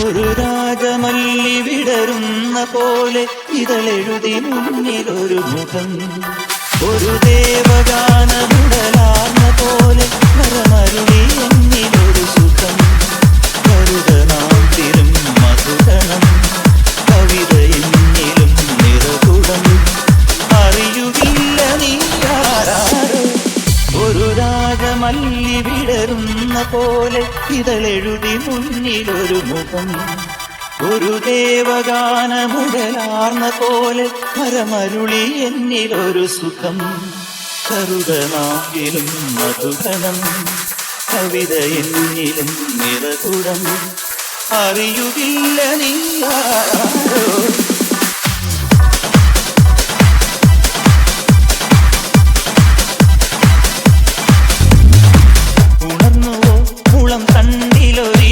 ഒരു രാജമല്ലി വിടരുന്ന പോലെ ഇതളെഴുതി മുന്നിലൊരു മുഖം, ഒരു ദേവഗാനമുടലാർന്ന പോലെ മരമരുളി എന്നിലൊരു സുഖം. കരുത നാം തിരും മധുഗണം, കവിത എന്നിലും നിറകുടം. അറിയുകില്ല നീ ആരാരോ, ഒരു രാജമല്ലി വിടരുന്ന പോലെ ഇതളെഴുതി മുന്നിലൊരു മുഖം, ഒരു ദേവഗാനമുടലാർന്ന പോലെ മരമരുളി എന്നിലൊരു സുഖം. കരുതനാകിലും മധുഗണം, കവിത എന്നിലും നിറകുടം. അറിയുകില്ല നീ ആരാരോ. ഉണർന്നുവോ മുളം തണ്ടിലൊരു